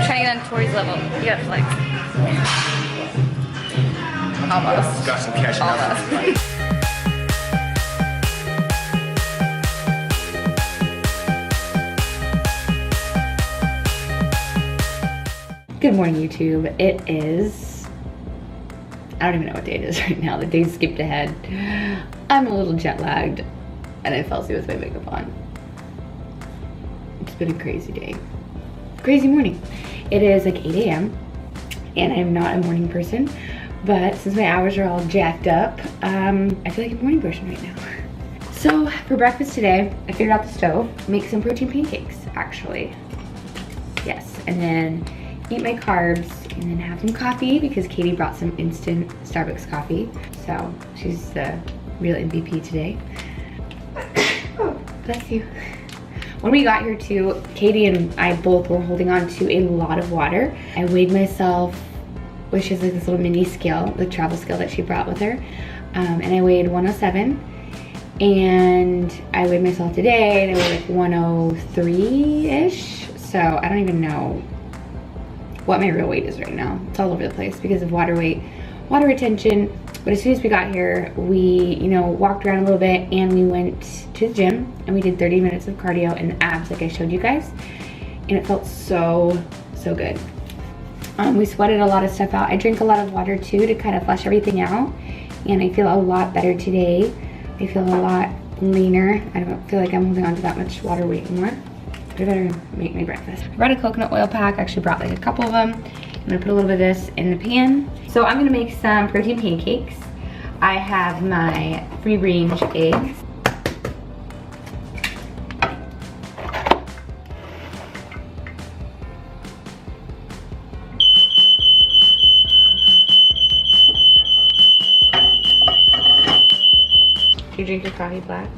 trying to get on Tori's level. You got flex. Almost. Got some cash. Almost. Good morning, YouTube. It is, I don't even know what day it is right now. The day skipped ahead. I'm a little jet lagged and I fell asleep with my makeup on. It's been a crazy day. Crazy morning. It is like 8 a.m. and I'm not a morning person, but since my hours are all jacked up, I feel like a morning person right now. So for breakfast today, I figured out the stove, make some protein pancakes, actually. Yes, and then eat my carbs and then have some coffee because Katie brought some instant Starbucks coffee. So she's the real MVP today. Oh, bless you. When we got here too, Katie and I both were holding on to a lot of water. I weighed myself, which is like this little mini scale, the travel scale that she brought with her. And I weighed 107. And I weighed myself today and I weighed like 103-ish. So I don't even know what my real weight is right now. It's all over the place because of water weight, water retention. But as soon as we got here, we, walked around a little bit and we went to the gym and we did 30 minutes of cardio and abs like I showed you guys. And it felt so, so good. We sweated a lot of stuff out. I drink a lot of water too to kind of flush everything out. And I feel a lot better today. I feel a lot leaner. I don't feel like I'm holding on to that much water weight anymore. I better make my breakfast. I brought a coconut oil pack. I actually brought like a couple of them. I'm gonna put a little bit of this in the pan. So I'm gonna make some protein pancakes. I have my free range eggs. Do you drink your coffee black?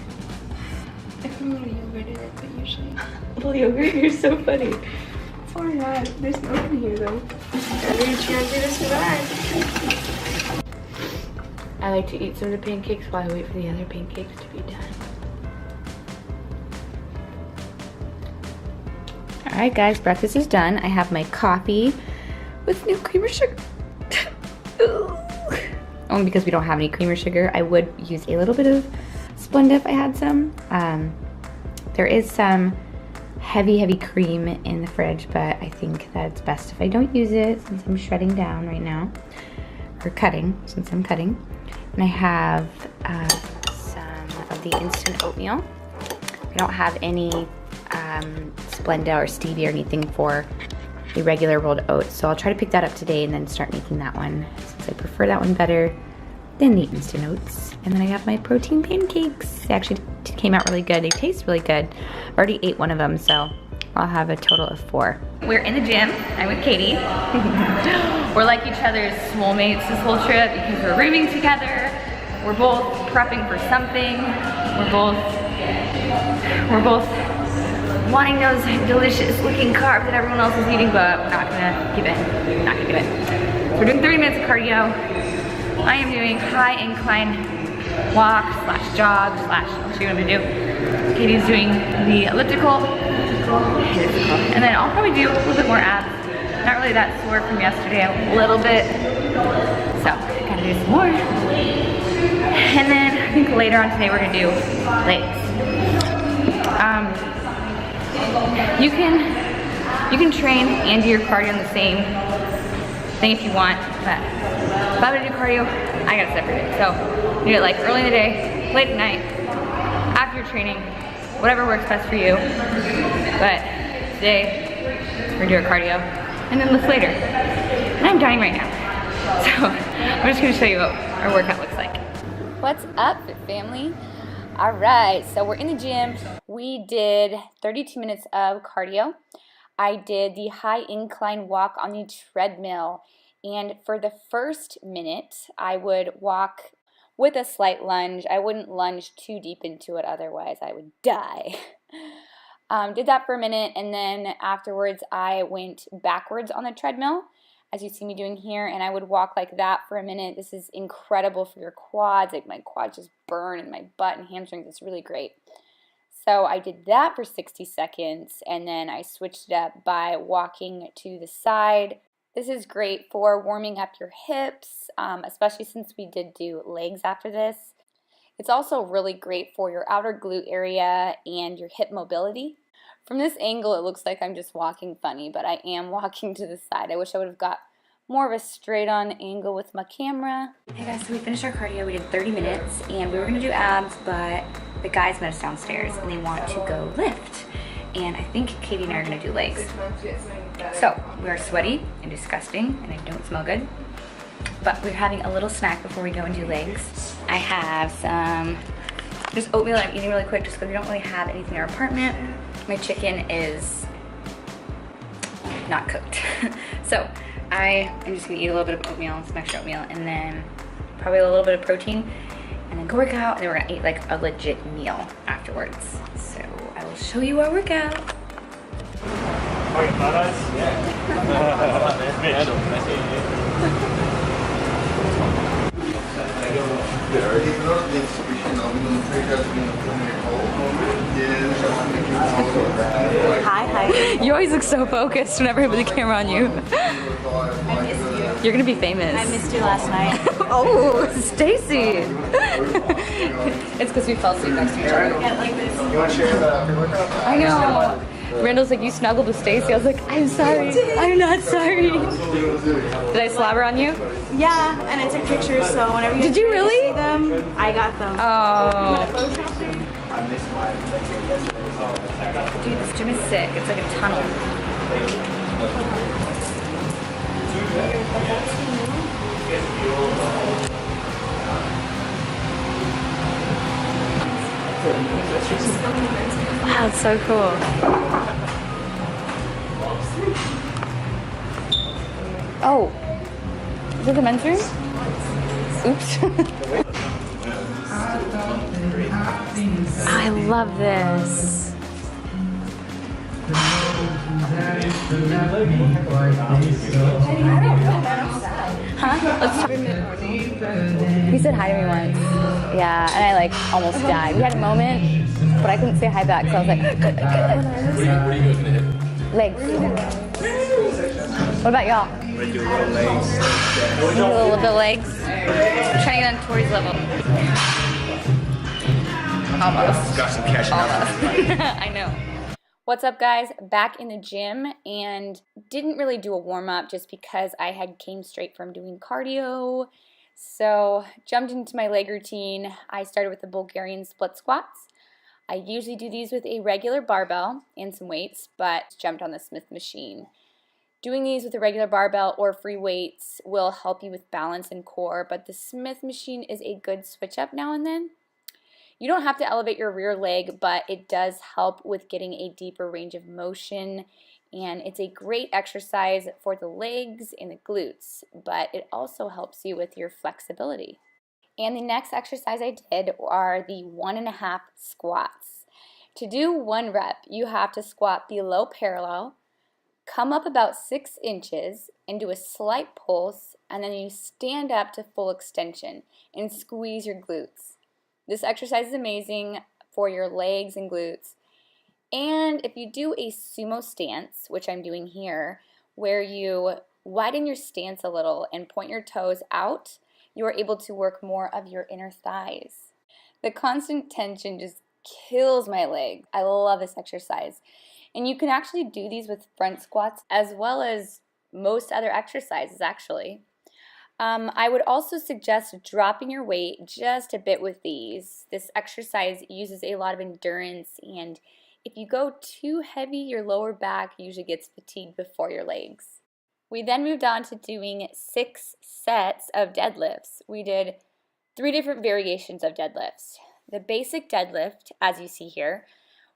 I put a little yogurt in it, but usually. Little yogurt, you're so funny. It's all right. There's milk in here though. Gotta do to survive. I like to eat some of the pancakes while I wait for the other pancakes to be done. All right, guys, breakfast is done. I have my coffee with no cream or sugar. Only because we don't have any cream or sugar. I would use a little bit of Splenda if I had some. There is some heavy cream in the fridge, but I think that it's best if I don't use it since I'm shredding down right now. Or cutting, since I'm cutting. And I have some of the instant oatmeal. I don't have any Splenda or stevia or anything for the regular rolled oats, so I'll try to pick that up today and then start making that one since I prefer that one better than the instant oats. And then I have my protein pancakes. They actually came out really good. They taste really good. I already ate one of them, so I'll have a total of 4. We're in the gym. I'm with Katie. We're like each other's soulmates this whole trip because we're rooming together. We're both prepping for something. We're both wanting those delicious looking carbs that everyone else is eating, but we're not gonna give in. Not gonna give in. So we're doing 30 minutes of cardio. I am doing high incline walk / jog / I'll show you what I'm gonna do. Katie's doing the elliptical, and then I'll probably do a little bit more abs. Not really that sore from yesterday, a little bit. So gotta do some more. And then I think later on today we're gonna do legs. You can train and do your cardio on the same thing if you want, but if I'm gonna do cardio, I gotta separate it. So do it like early in the day, late at night, after your training, whatever works best for you. But today, we're gonna do our cardio and then lift later. And I'm dying right now. So I'm just gonna show you what our workout looks like. What's up, Fit family? All right, so we're in the gym. We did 32 minutes of cardio. I did the high incline walk on the treadmill. And for the first minute, I would walk with a slight lunge. I wouldn't lunge too deep into it, otherwise I would die. Did that for a minute, and then afterwards I went backwards on the treadmill, as you see me doing here, and I would walk like that for a minute. This is incredible for your quads. Like my quads just burn, and my butt and hamstrings. It's really great. So I did that for 60 seconds, and then I switched it up by walking to the side. This is great for warming up your hips, especially since we did do legs after this. It's also really great for your outer glute area and your hip mobility. From this angle, it looks like I'm just walking funny, but I am walking to the side. I wish I would have got more of a straight-on angle with my camera. Hey guys, so we finished our cardio. We did 30 minutes, and we were gonna do abs, but the guys met us downstairs, and they want to go lift. And I think Katie and I are gonna do legs. So, we are sweaty and disgusting, and I don't smell good. But we're having a little snack before we go and do legs. I have some just oatmeal that I'm eating really quick just because we don't really have anything in our apartment. My chicken is not cooked. So I am just gonna eat a little bit of oatmeal, some extra oatmeal, and then probably a little bit of protein, and then go work out, and then we're gonna eat like a legit meal afterwards. So I will show you our workout. Hi. You always look so focused whenever I put the camera on you. I missed you. You're gonna be famous. I missed you last night. Oh, Stacy! It's because we fell asleep next to each other. Like this. You want to share the workout? I know. Randall's like, you snuggled with Stacy. I was like, I'm sorry. I'm not sorry. Did I slobber on you? Yeah, and I took pictures, so whenever you Did you really? see them, I got them. Oh. Photoshop them? Dude, this gym is sick. It's like a tunnel. Wow, it's so cool. Oh, is it the men's room? Oops. I love this. Huh? He said hi to me once. Yeah, and I like almost died. We had a moment, but I couldn't say hi back, so I was like, good. What are you looking to hit? Legs. What about y'all? We're doing little legs. Do a little bit of legs. I'm trying to get on Tori's level. Almost. Got some catching up. Almost. I know. What's up, guys? Back in the gym, and didn't really do a warm-up just because I had came straight from doing cardio. So jumped into my leg routine. I started with the Bulgarian split squats. I usually do these with a regular barbell and some weights, but jumped on the Smith machine. Doing these with a regular barbell or free weights will help you with balance and core, but the Smith machine is a good switch up now and then. You don't have to elevate your rear leg, but it does help with getting a deeper range of motion, and it's a great exercise for the legs and the glutes, but it also helps you with your flexibility. And the next exercise I did are the 1.5 squats. To do 1 rep, you have to squat below parallel, come up about 6 inches, and do a slight pulse, and then you stand up to full extension and squeeze your glutes. This exercise is amazing for your legs and glutes. And if you do a sumo stance, which I'm doing here, where you widen your stance a little and point your toes out, you are able to work more of your inner thighs. The constant tension just kills my leg. I love this exercise. And you can actually do these with front squats as well as most other exercises, actually. I would also suggest dropping your weight just a bit with these. This exercise uses a lot of endurance, and if you go too heavy, your lower back usually gets fatigued before your legs. We then moved on to doing 6 sets of deadlifts. We did 3 different variations of deadlifts. The basic deadlift, as you see here.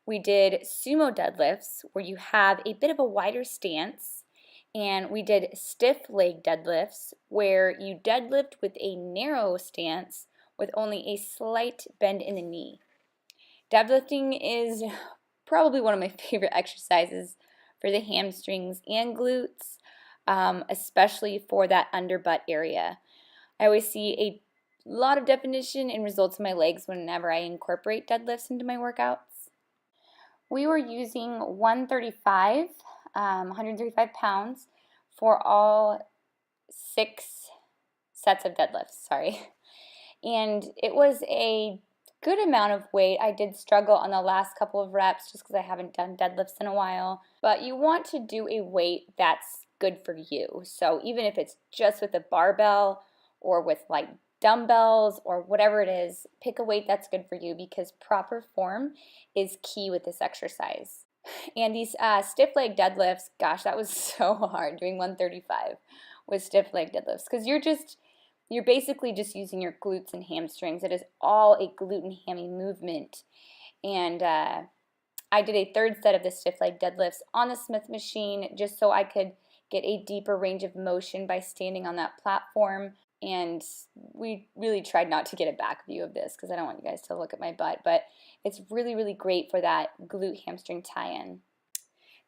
We did sumo deadlifts, where you have a bit of a wider stance. And we did stiff leg deadlifts, where you deadlift with a narrow stance with only a slight bend in the knee. Deadlifting is probably one of my favorite exercises for the hamstrings and glutes, especially for that under butt area. I always see a lot of definition and results in my legs whenever I incorporate deadlifts into my workouts. We were using 135 pounds for all 6 sets of deadlifts, sorry. And it was a good amount of weight. I did struggle on the last couple of reps just because I haven't done deadlifts in a while. But you want to do a weight that's good for you. So even if it's just with a barbell or with like dumbbells or whatever it is, pick a weight that's good for you because proper form is key with this exercise. And these stiff leg deadlifts, gosh, that was so hard doing 135 with stiff leg deadlifts because you're basically just using your glutes and hamstrings. It is all a glute and hammy movement. And I did a 3rd set of the stiff leg deadlifts on the Smith machine just so I could get a deeper range of motion by standing on that platform. And we really tried not to get a back view of this because I don't want you guys to look at my butt, but it's really, really great for that glute hamstring tie-in.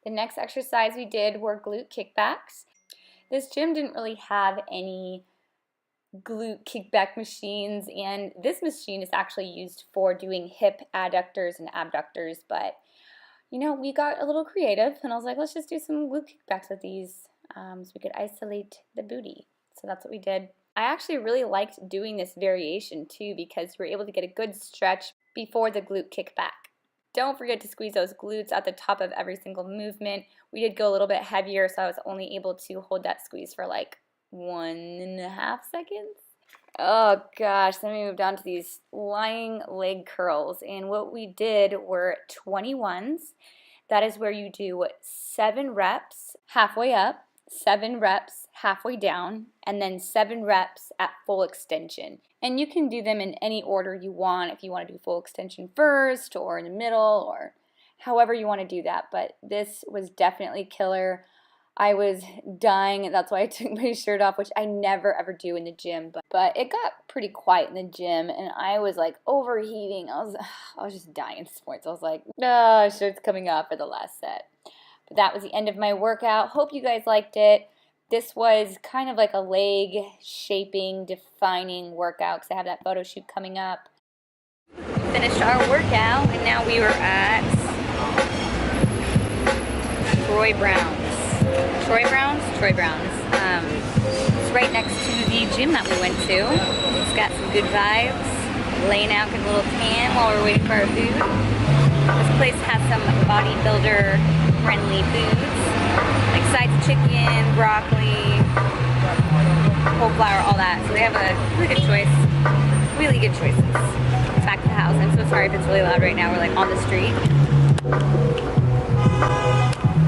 The next exercise we did were glute kickbacks. This gym didn't really have any glute kickback machines, and this machine is actually used for doing hip adductors and abductors, but you know, we got a little creative and I was like, let's just do some glute kickbacks with these so we could isolate the booty. So that's what we did. I actually really liked doing this variation too because we're able to get a good stretch before the glute kickback. Don't forget to squeeze those glutes at the top of every single movement. We did go a little bit heavier, so I was only able to hold that squeeze for like 1.5 seconds. Oh gosh, then we moved on to these lying leg curls, and what we did were 21s. That is where you do 7 reps halfway up, 7 reps halfway down, and then 7 reps at full extension. And you can do them in any order you want, if you want to do full extension first or in the middle or however you want to do that, but this was definitely killer. I was dying, that's why I took my shirt off, which I never ever do in the gym, but it got pretty quiet in the gym and I was like overheating. I was just dying in sports. I was like, no, shirt's coming off for the last set. But that was the end of my workout. Hope you guys liked it. This was kind of like a leg shaping, defining workout because I have that photo shoot coming up. We finished our workout and now we were at Troy Brown's. It's right next to the gym that we went to. It's got some good vibes. Laying out, getting a little tan while we're waiting for our food. This place has some bodybuilder friendly foods, like sides of chicken, broccoli, whole flour, all that. So they have a really good choice, really good choices. Back to the house. I'm so sorry if it's really loud right now. We're like on the street.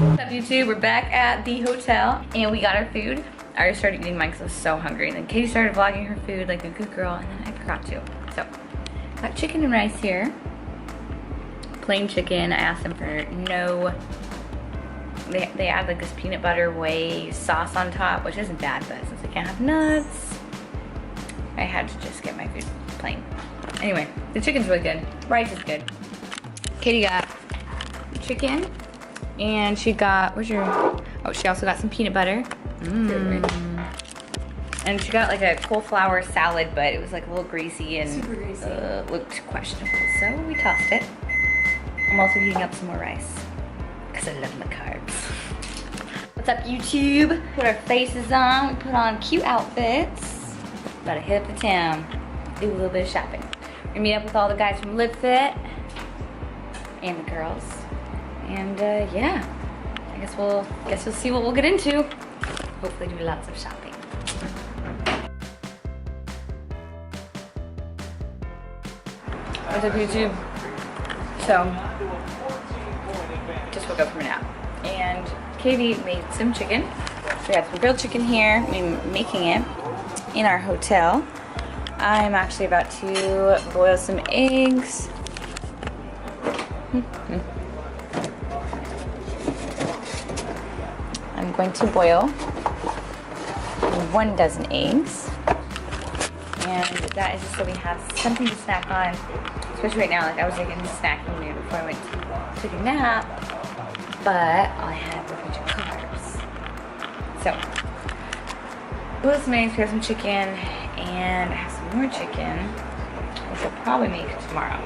What's up, YouTube? We're back at the hotel and we got our food. I already started eating mine because I was so hungry, and then Katie started vlogging her food like a good girl, and then I forgot to. So, got chicken and rice here. Plain chicken. I asked them for no. They add like this peanut butter whey sauce on top, which isn't bad, but since I can't have nuts, I had to just get my food plain. Anyway, the chicken's really good. Rice is good. Katie got chicken, and she got, where's your, oh, she also got some peanut butter. And she got like a cauliflower salad, but it was like a little greasy and super greasy. Looked questionable, so we tossed it. I'm also heating up some more rice because I love my carbs. What's up, YouTube? Put our faces on. We put on cute outfits. About to hit up the town, do a little bit of shopping. We're gonna meet up with all the guys from Live Fit and the girls, and yeah, I guess we'll see what we'll get into. Hopefully, do lots of shopping. What's up, YouTube? So, just woke up from a nap, and Katie made some chicken. So we got some grilled chicken here. We're making it in our hotel. I'm actually about to boil some eggs. I'm going to boil 1 dozen eggs. And that is just so we have something to snack on. Especially right now, like I was like in a snacking mood before I went to take a nap. But all I had were a bunch of carbs. So, boil some eggs, we have some chicken, and I have some more chicken, which I'll probably make tomorrow.